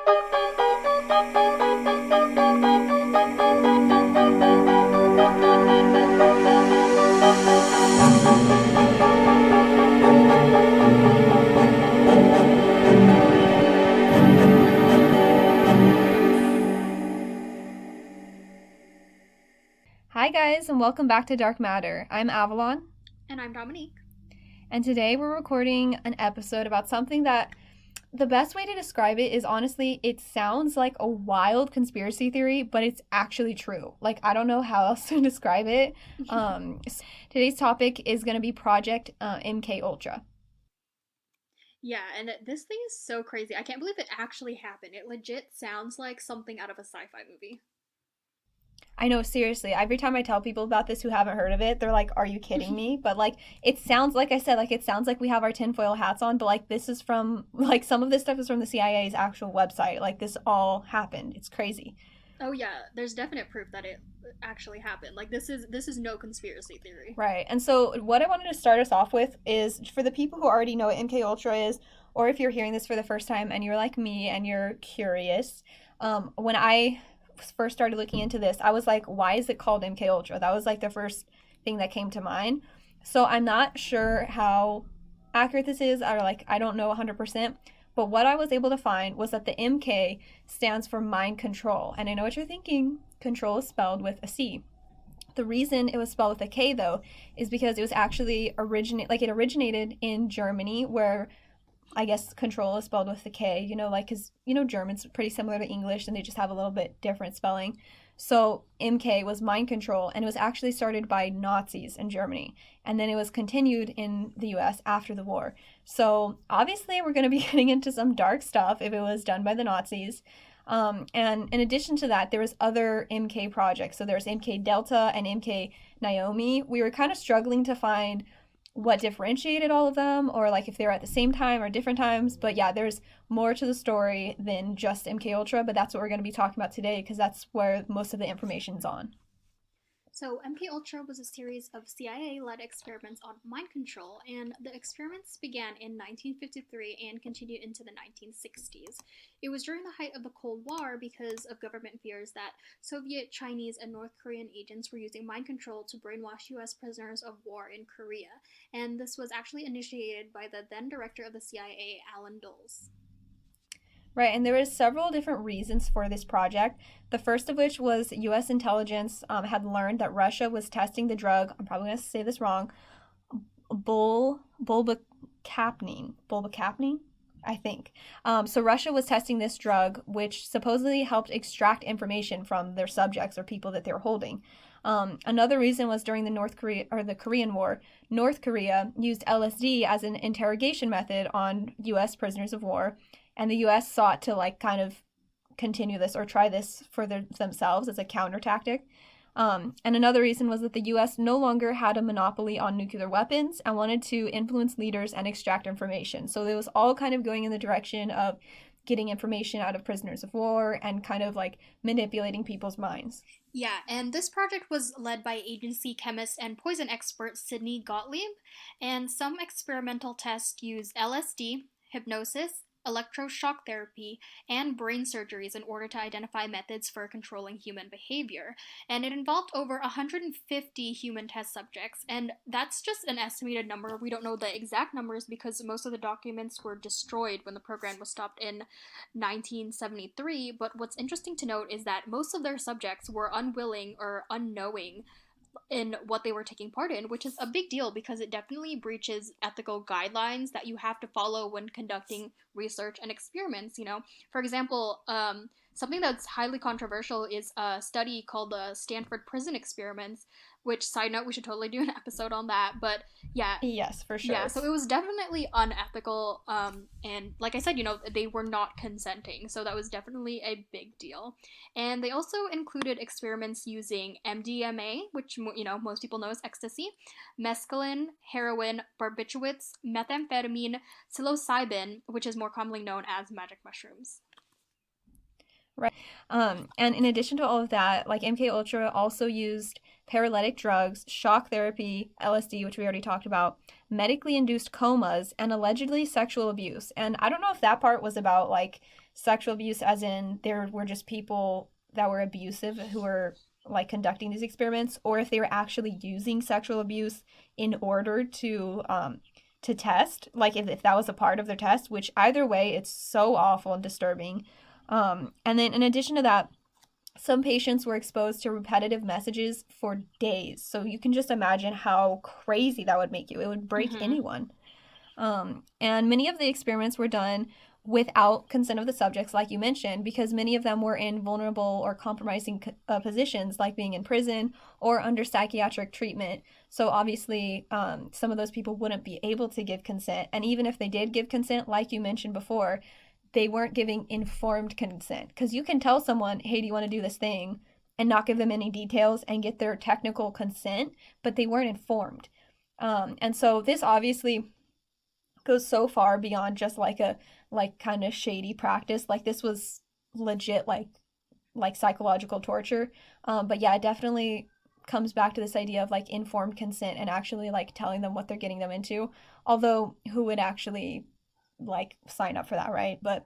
Hi guys, and welcome back to Dark Matter. I'm Avalon, And I'm Dominique. and today we're recording an episode about something that the best way to describe it is honestly, it sounds like a wild conspiracy theory, but it's actually true. Like, I don't know how else to describe it. Today's topic is going to be Project MK Ultra. Yeah, and this thing is so crazy. I can't believe it actually happened. It legit sounds like something out of a sci-fi movie. I know, seriously. Every time I tell people about this who haven't heard of it, they're like, "Are you kidding me?" But like, it sounds like I said, like it sounds like we have our tinfoil hats on. But like, this is from like some of this stuff is from the CIA's actual website. Like, this all happened. It's crazy. Oh yeah, there's definite proof that it actually happened. Like this is no conspiracy theory. Right. And so what I wanted to start us off with is for the people who already know what MK Ultra is, or if you're hearing this for the first time and you're like me and you're curious, when I first started looking into this, I was like, why is it called MK Ultra? That was like the first thing that came to mind. So I'm not sure how accurate this is, or like I don't know 100%. But what I was able to find was that the MK stands for mind control. And I know what you're thinking. Control is spelled with a C. The reason it was spelled with a K though is because it was actually it originated in Germany, where I guess control is spelled with a K, like, because, German's pretty similar to English and they just have a little bit different spelling. So MK was mind control, and it was actually started by Nazis in Germany. And then it was continued in the US after the war. So obviously, we're going to be getting into some dark stuff if it was done by the Nazis. And in addition to that, there was other MK projects. So there's MK Delta and MK Naomi. We were kind of struggling to find what differentiated all of them, or like if they were at the same time or different times. But yeah, there's more to the story than just MK Ultra, but that's what we're going to be talking about today because that's where most of the information's on. So MK Ultra was a series of CIA-led experiments on mind control, and the experiments began in 1953 and continued into the 1960s. It was during the height of the Cold War because of government fears that Soviet, Chinese, and North Korean agents were using mind control to brainwash US prisoners of war in Korea, and this was actually initiated by the then director of the CIA, Alan Dulles. Right, and there was several different reasons for this project. The first of which was U.S. intelligence had learned that Russia was testing the drug. I'm probably going to say this wrong. Bulbacapnine, I think. So Russia was testing this drug, which supposedly helped extract information from their subjects or people that they were holding. Another reason was during the Korean War, North Korea used LSD as an interrogation method on U.S. prisoners of war, and the U.S. sought to like kind of continue this or try this for themselves as a counter tactic. And another reason was that the U.S. no longer had a monopoly on nuclear weapons and wanted to influence leaders and extract information. So it was all kind of going in the direction of getting information out of prisoners of war and kind of like manipulating people's minds. Yeah, and this project was led by agency chemist and poison expert Sidney Gottlieb, and some experimental tests used LSD, hypnosis, electroshock therapy, and brain surgeries in order to identify methods for controlling human behavior. And it involved over 150 human test subjects, and that's just an estimated number. We don't know the exact numbers because most of the documents were destroyed when the program was stopped in 1973. But what's interesting to note is that most of their subjects were unwilling or unknowing in what they were taking part in, which is a big deal because it definitely breaches ethical guidelines that you have to follow when conducting research and experiments. For example, something that's highly controversial is a study called the Stanford Prison Experiments, which, side note, we should totally do an episode on that. But yeah, Yes, for sure. yeah, so it was definitely unethical, and like I said, they were not consenting, so that was definitely a big deal. And they also included experiments using MDMA, which, most people know as ecstasy, mescaline, heroin, barbiturates, methamphetamine, psilocybin, which is more commonly known as magic mushrooms. Right. And in addition to all of that, like MK Ultra also used paralytic drugs, shock therapy, LSD, which we already talked about, medically induced comas, and allegedly sexual abuse. And I don't know if that part was about like sexual abuse as in there were just people that were abusive who were like conducting these experiments, or if they were actually using sexual abuse in order to test, like if that was a part of their test, which either way, it's so awful and disturbing. And then in addition to that, some patients were exposed to repetitive messages for days. So you can just imagine how crazy that would make you. It would break Mm-hmm. anyone. And many of the experiments were done without consent of the subjects, like you mentioned, because many of them were in vulnerable or compromising positions, like being in prison or under psychiatric treatment. So obviously, some of those people wouldn't be able to give consent. And even if they did give consent, like you mentioned before, they weren't giving informed consent. Because you can tell someone, hey, do you want to do this thing? And not give them any details and get their technical consent, but they weren't informed. And so this obviously goes so far beyond just like a like kind of shady practice. Like this was legit like psychological torture. But yeah, it definitely comes back to this idea of like informed consent and actually like telling them what they're getting them into. Although who would actually like sign up for that, right? But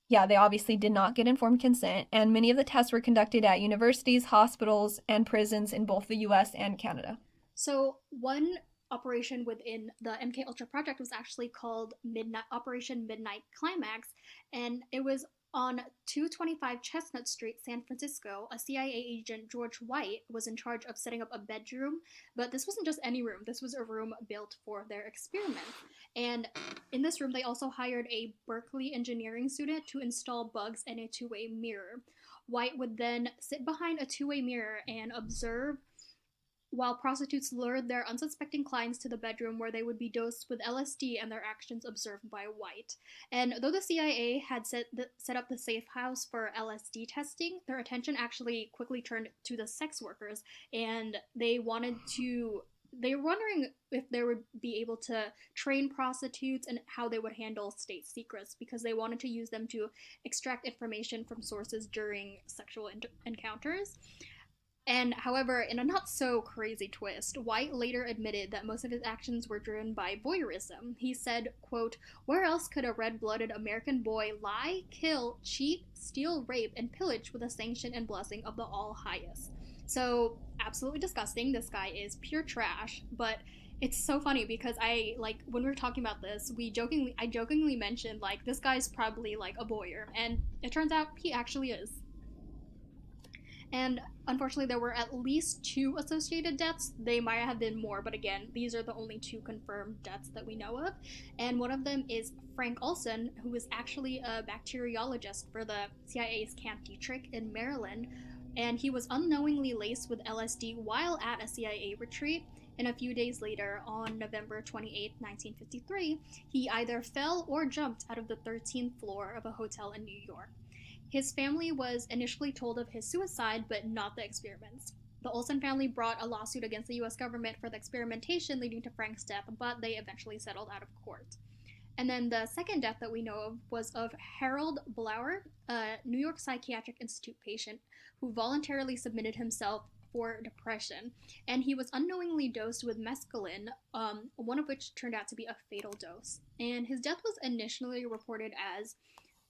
yeah, they obviously did not get informed consent, and many of the tests were conducted at universities, hospitals, and prisons in both the US and Canada. So one operation within the MK Ultra project was actually called Midnight Operation Midnight Climax, and it was on 225 Chestnut Street, San Francisco. A CIA agent, George White, was in charge of setting up a bedroom, but this wasn't just any room. This was a room built for their experiment. And in this room, they also hired a Berkeley engineering student to install bugs and a two-way mirror. White would then sit behind a two-way mirror and observe while prostitutes lured their unsuspecting clients to the bedroom where they would be dosed with LSD and their actions observed by White. And though the CIA had set up the safe house for LSD testing, their attention actually quickly turned to the sex workers, and they were wondering if they would be able to train prostitutes and how they would handle state secrets because they wanted to use them to extract information from sources during sexual encounters. And however, in a not so crazy twist, White later admitted that most of his actions were driven by voyeurism. He said, quote, "Where else could a red-blooded American boy lie, kill, cheat, steal, rape, and pillage with the sanction and blessing of the all-highest?" So, absolutely disgusting. This guy is pure trash, but it's so funny because I like when we were talking about this, I jokingly mentioned like this guy's probably like a voyeur, and it turns out he actually is. And unfortunately, there were at least two associated deaths. They might have been more, but again, these are the only two confirmed deaths that we know of. And one of them is Frank Olson, who was actually a bacteriologist for the CIA's Camp Detrick in Maryland. And he was unknowingly laced with LSD while at a CIA retreat. And a few days later, on November 28, 1953, he either fell or jumped out of the 13th floor of a hotel in New York. His family was initially told of his suicide, but not the experiments. The Olson family brought a lawsuit against the US government for the experimentation leading to Frank's death, but they eventually settled out of court. And then the second death that we know of was of Harold Blower, a New York Psychiatric Institute patient who voluntarily submitted himself for depression. And he was unknowingly dosed with mescaline, one of which turned out to be a fatal dose. And his death was initially reported as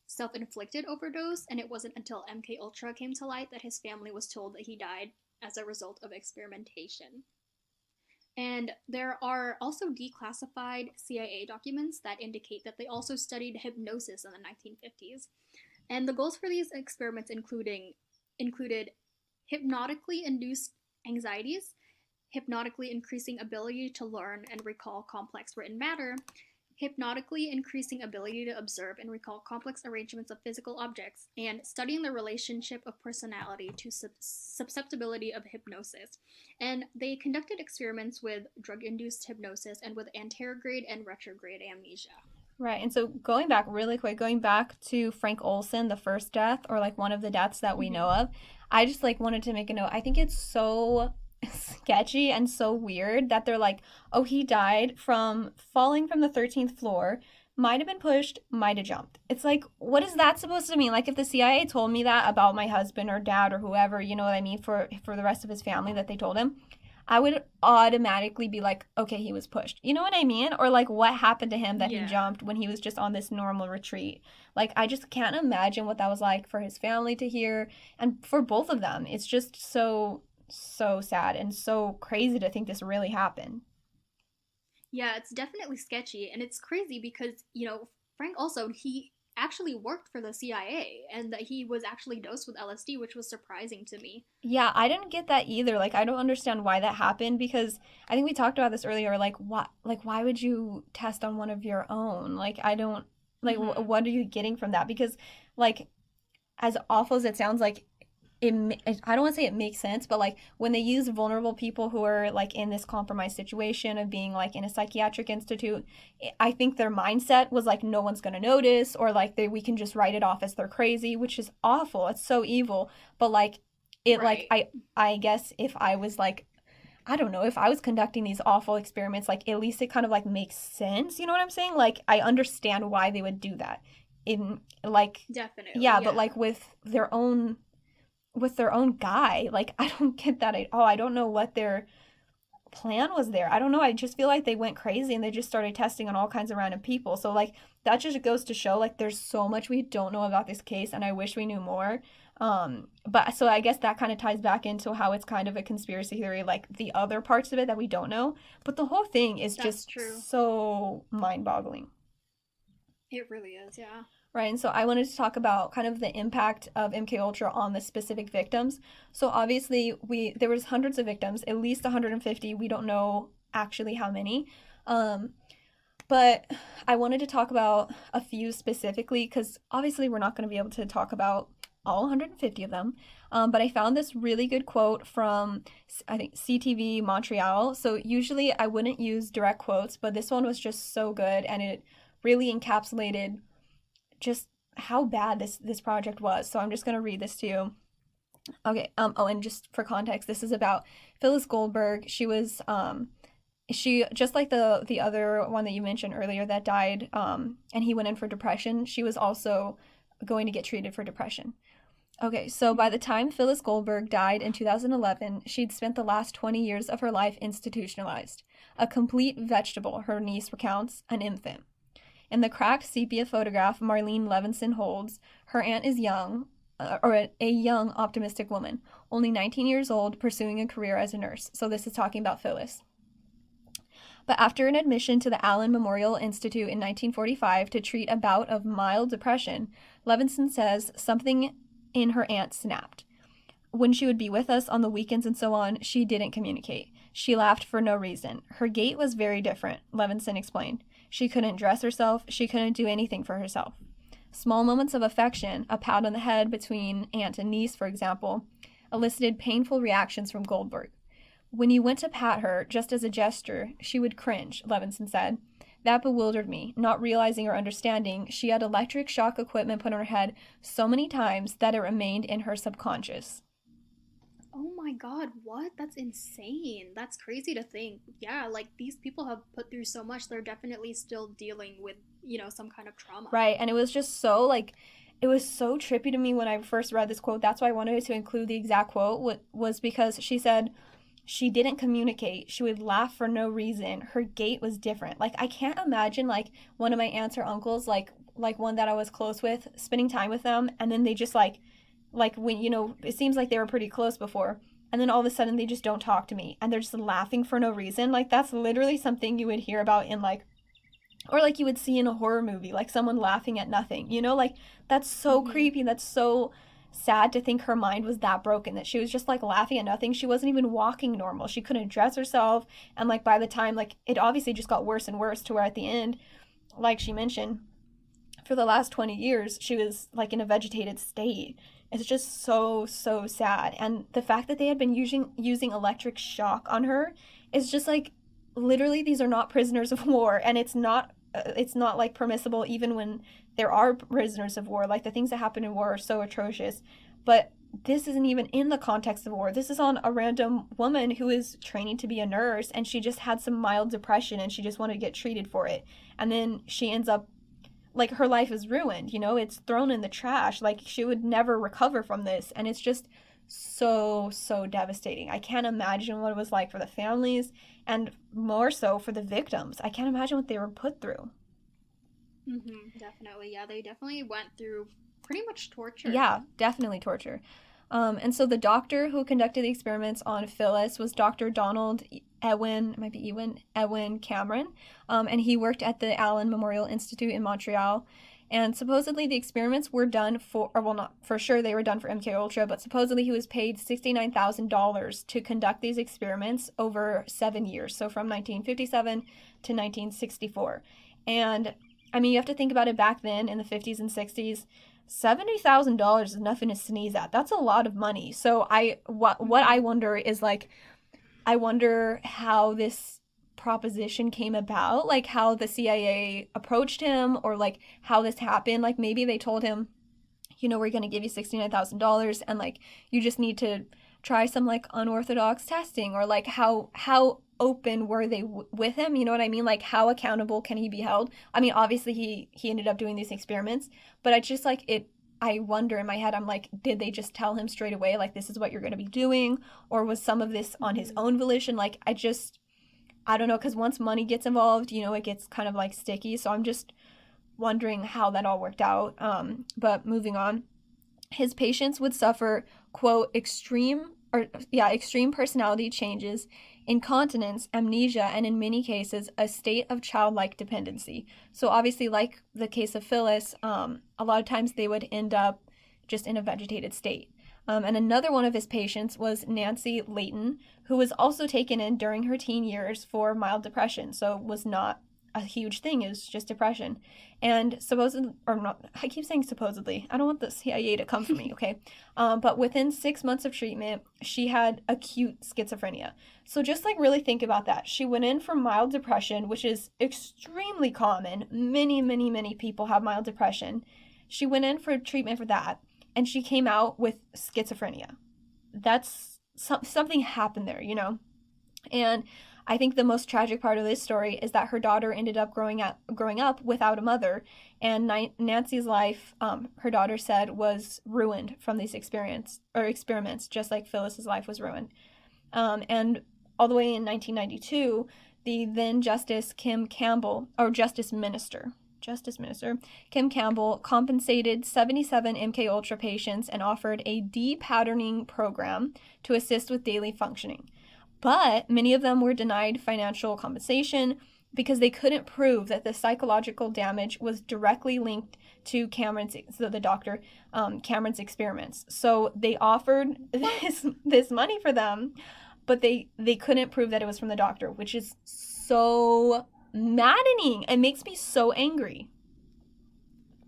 self-inflicted overdose, and it wasn't until MK Ultra came to light that his family was told that he died as a result of experimentation. And there are also declassified CIA documents that indicate that they also studied hypnosis in the 1950s. And the goals for these experiments included hypnotically induced anxieties, hypnotically increasing ability to learn and recall complex written matter, hypnotically increasing ability to observe and recall complex arrangements of physical objects, and studying the relationship of personality to susceptibility of hypnosis. And they conducted experiments with drug-induced hypnosis and with anterograde and retrograde amnesia. Right. And so going back really quick, going back to Frank Olson, the first death, or like one of the deaths that we know of, I just like wanted to make a note. I think it's so sketchy and so weird that they're like, oh, he died from falling from the 13th floor, might have been pushed, might have jumped. It's like, what is that supposed to mean? Like, if the CIA told me that about my husband or dad or whoever, you know what I mean, for the rest of his family that they told him, I would automatically be like, okay, he was pushed. You know what I mean? Or like what happened to him that he Yeah. jumped when he was just on this normal retreat. Like I just can't imagine what that was like for his family to hear and for both of them. It's just so sad and so crazy to think this really happened. Yeah, it's definitely sketchy, and it's crazy because, Frank also, he actually worked for the CIA and that he was actually dosed with LSD, which was surprising to me. Yeah, I didn't get that either. Like I don't understand why that happened because I think we talked about this earlier why would you test on one of your own? Like I don't like Mhm. what are you getting from that? Because like as awful as it sounds like I don't want to say it makes sense, but like when they use vulnerable people who are like in this compromised situation of being like in a psychiatric institute, I think their mindset was like no one's gonna notice or like we can just write it off as they're crazy, which is awful. It's so evil. But like it like Right. I guess if I was like I don't know if I was conducting these awful experiments, like at least it kind of like makes sense. You know what I'm saying? Like I understand why they would do that. In like Definitely, yeah, but yeah. like with their own guy. Like, I don't get that at all. I don't know what their plan was there. I don't know. I just feel like they went crazy and they just started testing on all kinds of random people. So, like, that just goes to show, like, there's so much we don't know about this case, and I wish we knew more. But so I guess that kind of ties back into how it's kind of a conspiracy theory, like the other parts of it that we don't know. But the whole thing is That's just true. so mind boggling. It really is, yeah. Right, and so I wanted to talk about kind of the impact of MK Ultra on the specific victims. So obviously, we there was hundreds of victims, at least 150. We don't know actually how many, um, but I wanted to talk about a few specifically because obviously we're not going to be able to talk about all 150 of them. But I found this really good quote from I think CTV Montreal. So usually I wouldn't use direct quotes, but this one was just so good and it really encapsulated just how bad this project was. So I'm just gonna read this to you. Okay. Oh, and just for context, this is about Phyllis Goldberg. She just like the other one that you mentioned earlier that died. And he went in for depression. She was also going to get treated for depression. Okay, so by the time Phyllis Goldberg died in 2011, she'd spent the last 20 years of her life institutionalized. A complete vegetable, her niece recounts, an infant. In the cracked sepia photograph Marlene Levinson holds, her aunt is young, or a young, optimistic woman, only 19 years old, pursuing a career as a nurse. So this is talking about Phyllis. But after an admission to the Allen Memorial Institute in 1945 to treat a bout of mild depression, Levinson says something in her aunt snapped. When she would be with us on the weekends and so on, she didn't communicate. She laughed for no reason. Her gait was very different, Levinson explained. She couldn't dress herself, she couldn't do anything for herself. Small moments of affection, a pat on the head between aunt and niece, for example, elicited painful reactions from Goldberg. When you went to pat her, just as a gesture, she would cringe, Levinson said. That bewildered me, not realizing or understanding she had electric shock equipment put on her head so many times that it remained in her subconscious. Oh my god, what? That's insane. That's crazy to think. Yeah, like these people have put through so much, they're definitely still dealing with, some kind of trauma. Right. And it was just so like it was so trippy to me when I first read this quote. That's why I wanted to include the exact quote was because she said she didn't communicate. She would laugh for no reason. Her gait was different. Like I can't imagine like one of my aunts or uncles like one that I was close with spending time with them and then they just like when it seems like they were pretty close before and then all of a sudden they just don't talk to me and they're just laughing for no reason. Like that's literally something you would hear about in like or like you would see in a horror movie, like someone laughing at nothing, like that's so Hmm. creepy. That's so sad to think her mind was that broken that she was just like laughing at nothing. She wasn't even walking normal. She couldn't dress herself. And like by the time, like it obviously just got worse and worse to where at the end, like she mentioned, for the last 20 years, she was like in a vegetated state. It's just so sad. And the fact that they had been using electric shock on her is just like literally these are not prisoners of war and it's not like permissible even when there are prisoners of war. Like the things that happen in war are so atrocious. But this isn't even in the context of war. This is on a random woman who is training to be a nurse and she just had some mild depression and she just wanted to get treated for it. And then she ends up like her life is ruined, it's thrown in the trash. Like she would never recover from this. And it's just so devastating. I can't imagine what it was like for the families, and more so for the victims. I can't imagine what they were put through. Definitely. Yeah, they definitely went through pretty much torture. Yeah, definitely torture. And so the doctor who conducted the experiments on Phyllis was Dr. Donald Edwin, it might be Edwin Cameron, and he worked at the Allen Memorial Institute in Montreal. And supposedly the experiments were done for, or well, not for sure they were done for MK Ultra, but supposedly he was paid $69,000 to conduct these experiments over 7 years, so from 1957 to 1964. And I mean, you have to think about it back then in the 50s and 60s. $70,000 is nothing to sneeze at. That's a lot of money. So what I wonder is like, I wonder how this proposition came about, like how the CIA approached him, or like how this happened. Like maybe they told him, we're going to give you $69,000 and like you just need to try some like unorthodox testing, or like how open were they with him, you know what I mean? Like how accountable can he be held? I mean, obviously he ended up doing these experiments, but I just like it, I wonder in my head, I'm like, did they just tell him straight away like this is what you're going to be doing, or was some of this on his Mm-hmm. own volition? Like I don't know, because once money gets involved, it gets kind of like sticky. So I'm just wondering how that all worked out. But moving on, his patients would suffer, quote, extreme personality changes, incontinence, amnesia, and in many cases, a state of childlike dependency. So obviously, like the case of Phyllis, a lot of times they would end up just in a vegetated state. And another one of his patients was Nancy Layton, who was also taken in during her teen years for mild depression. So it was not a huge thing, it was just depression. And supposedly, or not, I keep saying supposedly, I don't want the CIA to come for me, okay? But within 6 months of treatment, she had acute schizophrenia. So just like really think about that. She went in for mild depression, which is extremely common. Many people have mild depression. She went in for treatment for that, and she came out with schizophrenia. That's something happened there. And I think the most tragic part of this story is that her daughter ended up growing up without a mother, and Nancy's life, her daughter said, was ruined from these experiments, just like Phyllis's life was ruined. And all the way in 1992, the then Justice Minister Kim Campbell compensated 77 MK Ultra patients and offered a depatterning program to assist with daily functioning. But many of them were denied financial compensation because they couldn't prove that the psychological damage was directly linked to the doctor, Cameron's experiments. So they offered this money for them, but they couldn't prove that it was from the doctor, which is so maddening. It makes me so angry.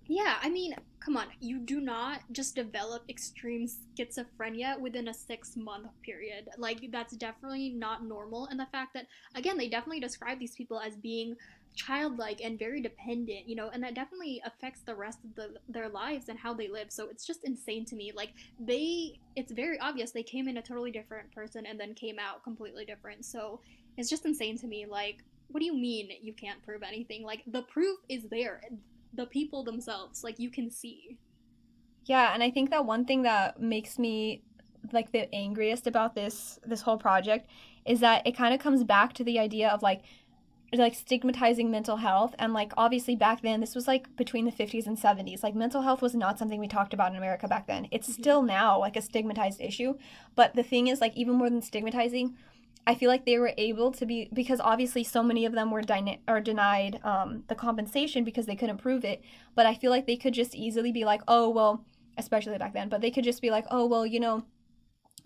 Yeah, I mean, come on, you do not just develop extreme schizophrenia within a 6 month period. Like, that's definitely not normal. And the fact that, again, they definitely describe these people as being childlike and very dependent, and that definitely affects the rest of their lives and how they live. So it's just insane to me. Like, it's very obvious they came in a totally different person and then came out completely different. So it's just insane to me. Like, what do you mean you can't prove anything? Like, the proof is there, the people themselves, like, you can see. Yeah, and I think that one thing that makes me like the angriest about this whole project is that it kind of comes back to the idea of like stigmatizing mental health. And like obviously back then, this was like between the 50s and 70s, like mental health was not something we talked about in America back then. It's Mm-hmm. still now like a stigmatized issue, but the thing is, like, even more than stigmatizing, I feel like they were able to be, because obviously so many of them were denied the compensation because they couldn't prove it. But I feel like they could just easily be like, oh well, especially back then, but they could just be like, oh well,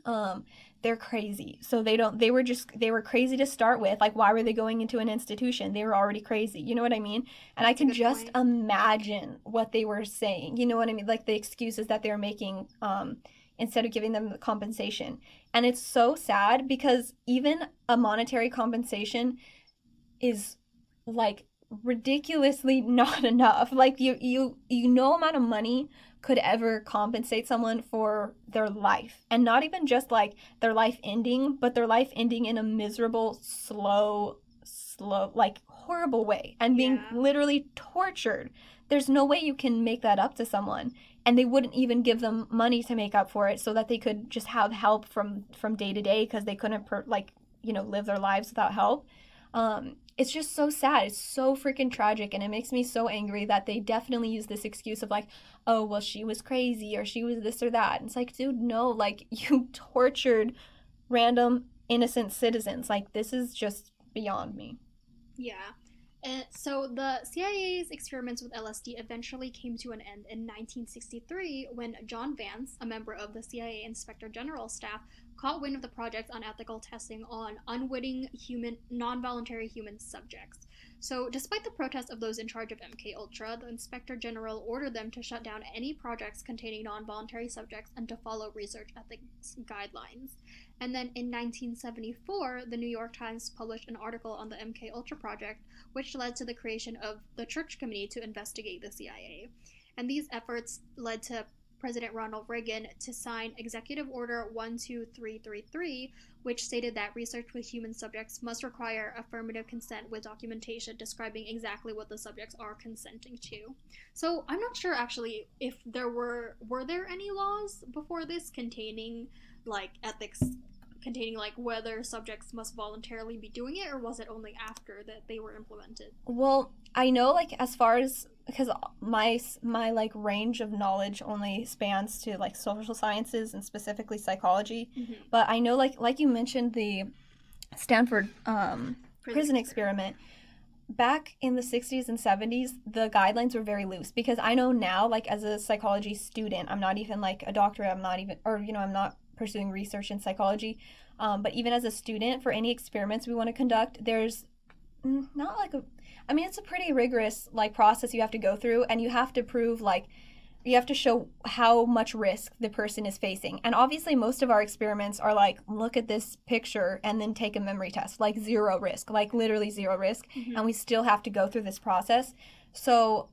um, they're crazy. So they were crazy to start with. Like, why were they going into an institution? They were already crazy. You know what I mean? And I That's a can good just point. imagine what they were saying. You know what I mean? Like the excuses that they were making, instead of giving them the compensation. And it's so sad because even a monetary compensation is like ridiculously not enough. Like no amount of money could ever compensate someone for their life. And not even just like their life ending, but their life ending in a miserable, slow, like horrible way and being Yeah. literally tortured. There's no way you can make that up to someone. and they wouldn't even give them money to make up for it so that they could just have help from day to day because they couldn't live their lives without help. It's just so sad. It's so freaking tragic, and it makes me so angry that they definitely use this excuse of like, oh, well, she was crazy or she was this or that. And it's like, dude, no, like, you tortured random innocent citizens. Like, this is just beyond me. Yeah. And so the CIA's experiments with LSD eventually came to an end in 1963 when John Vance, a member of the CIA Inspector General staff, caught wind of the project's unethical testing on unwitting non-voluntary human subjects. So, despite the protests of those in charge of MK Ultra, the Inspector General ordered them to shut down any projects containing non-voluntary subjects and to follow research ethics guidelines. And then in 1974, the New York Times published an article on the MK Ultra project, which led to the creation of the Church Committee to investigate the CIA. And these efforts led to President Ronald Reagan to sign Executive Order 12333, which stated that research with human subjects must require affirmative consent with documentation describing exactly what the subjects are consenting to. So I'm not sure actually if there were there any laws before this containing like ethics, containing like whether subjects must voluntarily be doing it, or was it only after that they were implemented? Well, I know, like, as far as, because my like range of knowledge only spans to like social sciences and specifically psychology, but I know, like you mentioned, the Stanford prison experiment. Back in the 60s and 70s, the guidelines were very loose, because I know now, like, as a psychology student, I'm not even like a doctorate, I'm not pursuing research in psychology, but even as a student, for any experiments we want to conduct, there's not like it's a pretty rigorous like process you have to go through, and you have to prove, like, you have to show how much risk the person is facing. And obviously most of our experiments are like, look at this picture and then take a memory test, like zero risk, like literally zero risk, and we still have to go through this process. So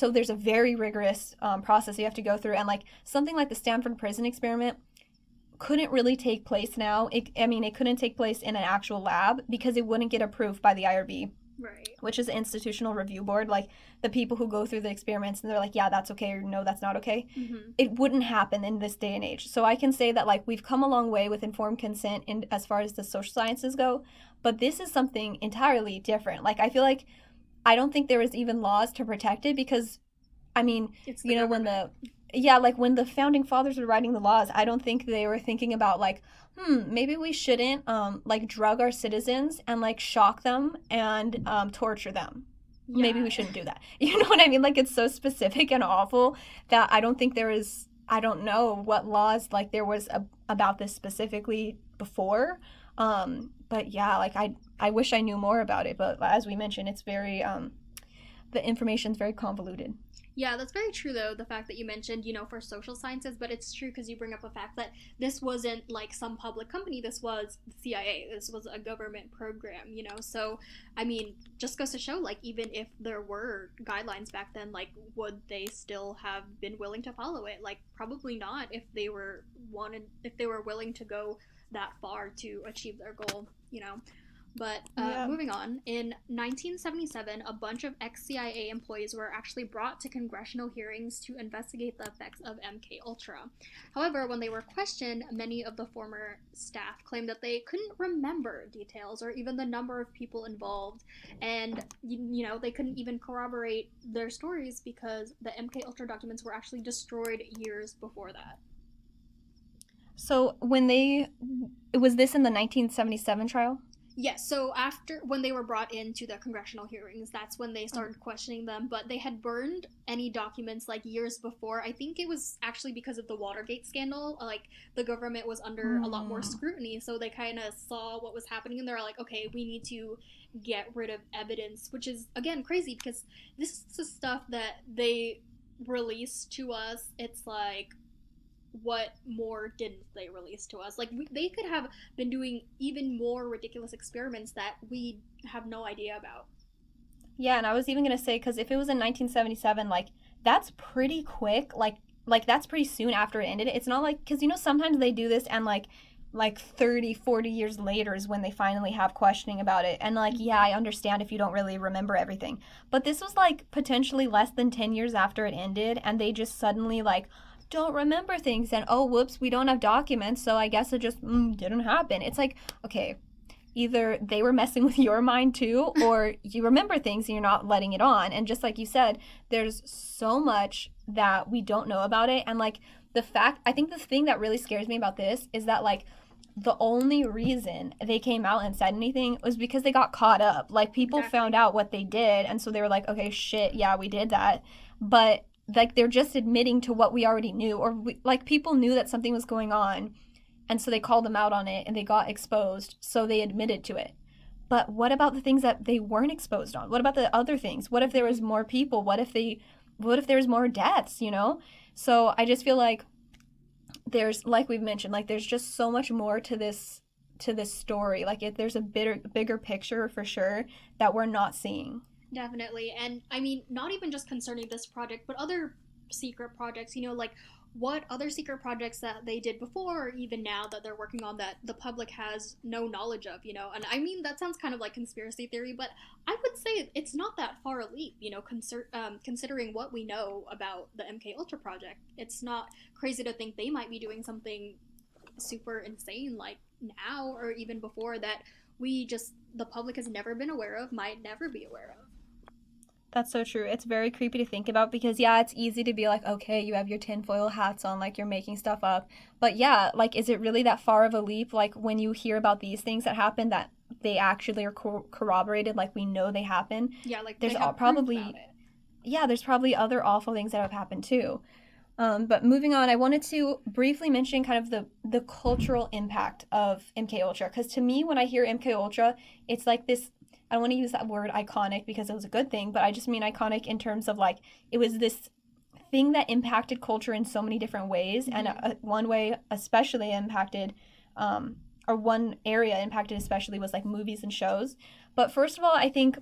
there's a very rigorous process you have to go through, and like something like the Stanford prison experiment couldn't really take place now. It couldn't take place in an actual lab because it wouldn't get approved by the IRB. Right. Which is the Institutional Review Board, like the people who go through the experiments and they're like, yeah, that's okay, or no, that's not okay. It wouldn't happen in this day and age. So I can say that, like, we've come a long way with informed consent in as far as the social sciences go, but this is something entirely different. Like, I feel like I don't think there was even laws to protect it, because it's government. when the founding fathers were writing the laws, I don't think they were thinking about like, maybe we shouldn't like drug our citizens and like shock them and torture them. Yeah. Maybe we shouldn't do that. You know what I mean? Like, it's so specific and awful that I don't think I don't know what laws like there was about this specifically before. But yeah, like I wish I knew more about it, but as we mentioned, it's very the information's very convoluted. Yeah, that's very true, though, the fact that you mentioned, for social sciences, but it's true because you bring up a fact that this wasn't like some public company, this was the CIA, this was a government program, so, just goes to show, like, even if there were guidelines back then, like, would they still have been willing to follow it? Like, probably not if they were willing to go that far to achieve their goal, But moving on, in 1977, a bunch of ex-CIA employees were actually brought to congressional hearings to investigate the effects of MK-Ultra. However, when they were questioned, many of the former staff claimed that they couldn't remember details or even the number of people involved, and they couldn't even corroborate their stories because the MK-Ultra documents were actually destroyed years before that. So was this in the 1977 trial? Yes, so when they were brought into the congressional hearings, that's when they started questioning them, but they had burned any documents like years before. I think it was actually because of the Watergate scandal, like the government was under a lot more scrutiny, so they kind of saw what was happening and they're like, okay, we need to get rid of evidence, which is, again, crazy because this is the stuff that they release to us. It's like, what more didn't they release to us? Like, they could have been doing even more ridiculous experiments that we have no idea about. Yeah, and I was even gonna say, because if it was in 1977, like, that's pretty quick. Like that's pretty soon after it ended. It's not like, because sometimes they do this and like like 30, 40 years later is when they finally have questioning about it. And like, yeah, I understand if you don't really remember everything. But this was like potentially less than 10 years after it ended, and they just suddenly like don't remember things, and oh whoops, we don't have documents, so I guess it just didn't happen. It's like, okay, either they were messing with your mind too, or you remember things and you're not letting it on. And just like you said, there's so much that we don't know about it. And like I think the thing that really scares me about this is that like the only reason they came out and said anything was because they got caught up. Like people found out what they did, and so they were like, okay, shit, yeah, we did that. But like they're just admitting to what we already knew, or like people knew that something was going on, and so they called them out on it and they got exposed, so they admitted to it. But what about the things that they weren't exposed on? What about the other things? What if there was more people? What if there was more deaths, you know? So I just feel like there's, like we've mentioned, like there's just so much more to this story. Like there's a bigger picture for sure that we're not seeing. Definitely. And I mean, not even just concerning this project, but other secret projects, like what other secret projects that they did before, or even now that they're working on, that the public has no knowledge of, And I mean, that sounds kind of like conspiracy theory, but I would say it's not that far a leap, considering what we know about the MK Ultra project. It's not crazy to think they might be doing something super insane like now or even before that the public has never been aware of, might never be aware of. That's so true. It's very creepy to think about because, yeah, it's easy to be like, okay, you have your tinfoil hats on, like you're making stuff up. But yeah, like, is it really that far of a leap? Like, when you hear about these things that happen, that they actually are corroborated, like we know they happen. Yeah, like there's they have probably, proof about it. Yeah, there's probably other awful things that have happened too. But moving on, I wanted to briefly mention kind of the cultural impact of MK Ultra, because to me, when I hear MK Ultra, it's like this. I don't want to use that word iconic because it was a good thing, but I just mean iconic in terms of like it was this thing that impacted culture in so many different ways, and one way especially impacted, or one area impacted especially was like movies and shows. But first of all, I think,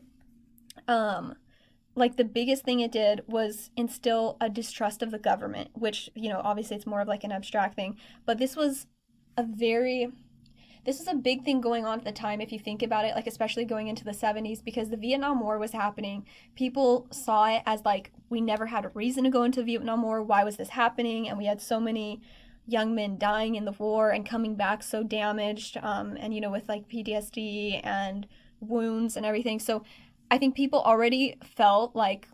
like the biggest thing it did was instill a distrust of the government, which obviously it's more of like an abstract thing, but this was a big thing going on at the time, if you think about it, like especially going into the 70s, because the Vietnam War was happening. People saw it as like, we never had a reason to go into the Vietnam War. Why was this happening? And we had so many young men dying in the war and coming back so damaged, and with like PTSD and wounds and everything. So I think people already felt like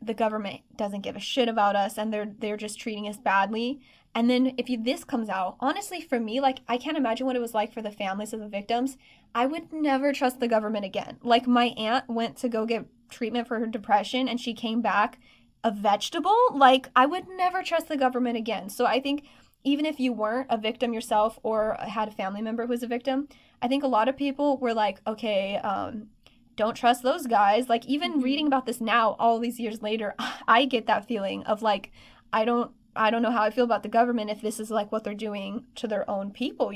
the government doesn't give a shit about us, and they're just treating us badly. And then if this comes out, honestly, for me, like, I can't imagine what it was like for the families of the victims. I would never trust the government again. Like, my aunt went to go get treatment for her depression, and she came back a vegetable. Like, I would never trust the government again. So I think even if you weren't a victim yourself or had a family member who was a victim, I think a lot of people were like, okay, don't trust those guys. Like, even reading about this now, all these years later, I get that feeling of like, I don't know how I feel about the government if this is like what they're doing to their own people,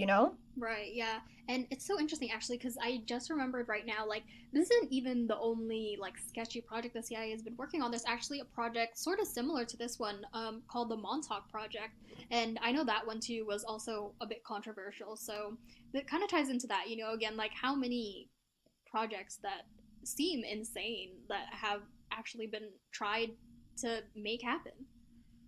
Right, yeah. And it's so interesting actually because I just remembered right now, like, this isn't even the only like sketchy project the CIA has been working on. There's actually a project sort of similar to this one, called the Montauk Project. And I know that one too was also a bit controversial. So it kind of ties into that, again, like how many projects that seem insane that have actually been tried to make happen.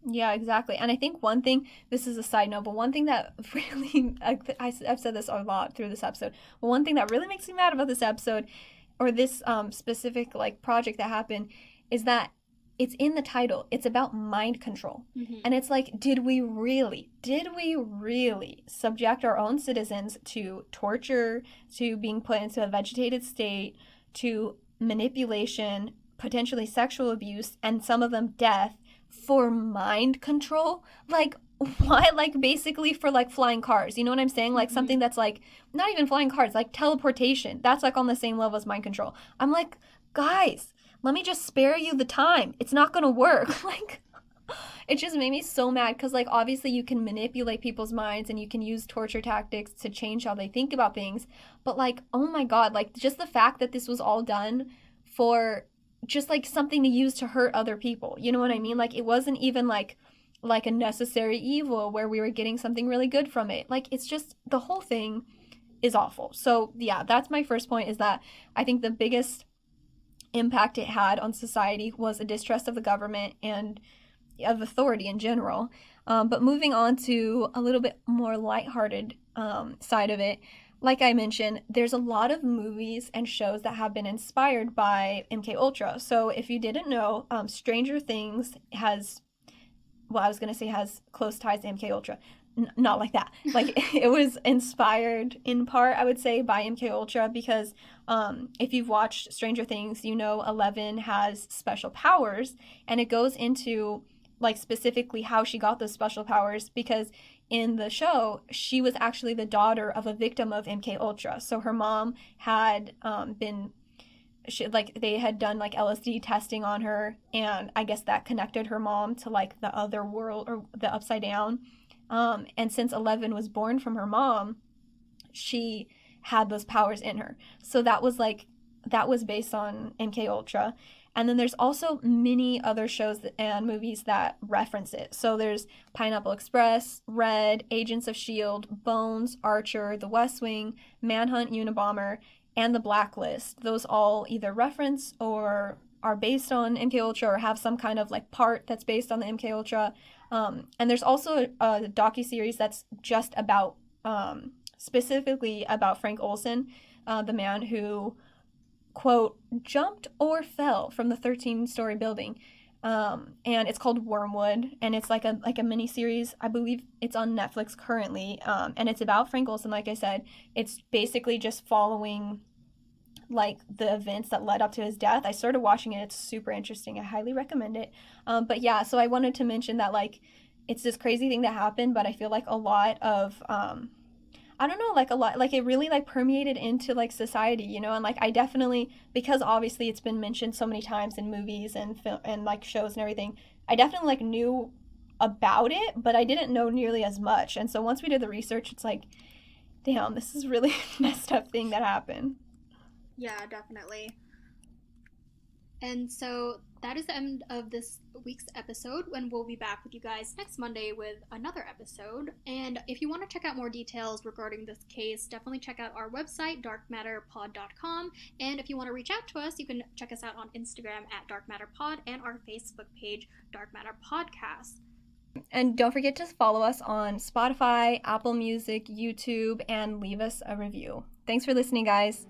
Yeah, exactly. And I think one thing, this is a side note, but one thing that really, I've said this a lot through this episode, but one thing that really makes me mad about this episode, or this specific like project that happened, is that it's in the title. It's about mind control. And it's like, did we really subject our own citizens to torture, to being put into a vegetated state, to manipulation, potentially sexual abuse, and some of them death, for mind control? Like, why? Like, basically for like flying cars, you know what I'm saying? Like something that's like not even flying cars, like teleportation, that's like on the same level as mind control. I'm like, guys, let me just spare you the time. It's not gonna work. Like, it just made me so mad because like obviously you can manipulate people's minds and you can use torture tactics to change how they think about things, but like, oh my god, like just the fact that this was all done for just like something to use to hurt other people, you know what I mean? Like, it wasn't even like like a necessary evil where we were getting something really good from it. Like, it's just, the whole thing is awful. So yeah, that's my first point, is that I think the biggest impact it had on society was a distrust of the government and of authority in general. But moving on to a little bit more lighthearted side of it, like I mentioned, there's a lot of movies and shows that have been inspired by MK Ultra. So if you didn't know, Stranger Things has, well, I was gonna say has close ties to MK Ultra. Not like that. Like, it was inspired in part, I would say, by MK Ultra, because if you've watched Stranger Things, you know 11 has special powers, and it goes into like specifically how she got those special powers, because in the show she was actually the daughter of a victim of MK Ultra. So her mom had been like they had done like LSD testing on her, and I guess that connected her mom to like the other world or the upside down. And since 11 was born from her mom, she had those powers in her. So that was based on MK Ultra. And then there's also many other shows and movies that reference it. So there's Pineapple Express, Red, Agents of S.H.I.E.L.D., Bones, Archer, The West Wing, Manhunt, Unabomber, and The Blacklist. Those all either reference or are based on MK Ultra or have some kind of like part that's based on the MK Ultra. And there's also a docuseries that's just about specifically about Frank Olson, the man who, quote, jumped or fell from the 13-story building. And it's called Wormwood, and it's like a mini series. I believe it's on Netflix currently, and it's about Frank Olson. Like I said, it's basically just following like the events that led up to his death. I started watching it. It's super interesting. I highly recommend it. But yeah, so I wanted to mention that like it's this crazy thing that happened, but I feel like a lot of I don't know, like a lot, like it really like permeated into like society, you know, and like I definitely, because obviously it's been mentioned so many times in movies and film and like shows and everything, I definitely like knew about it, but I didn't know nearly as much. And so once we did the research, it's like, damn, this is really messed up thing that happened. Yeah, definitely. And so that is the end of this week's episode, when we'll be back with you guys next Monday with another episode. And if you want to check out more details regarding this case, definitely check out our website, darkmatterpod.com. And if you want to reach out to us, you can check us out on Instagram at darkmatterpod and our Facebook page, Dark Matter Podcast. And don't forget to follow us on Spotify, Apple Music, YouTube, and leave us a review. Thanks for listening, guys.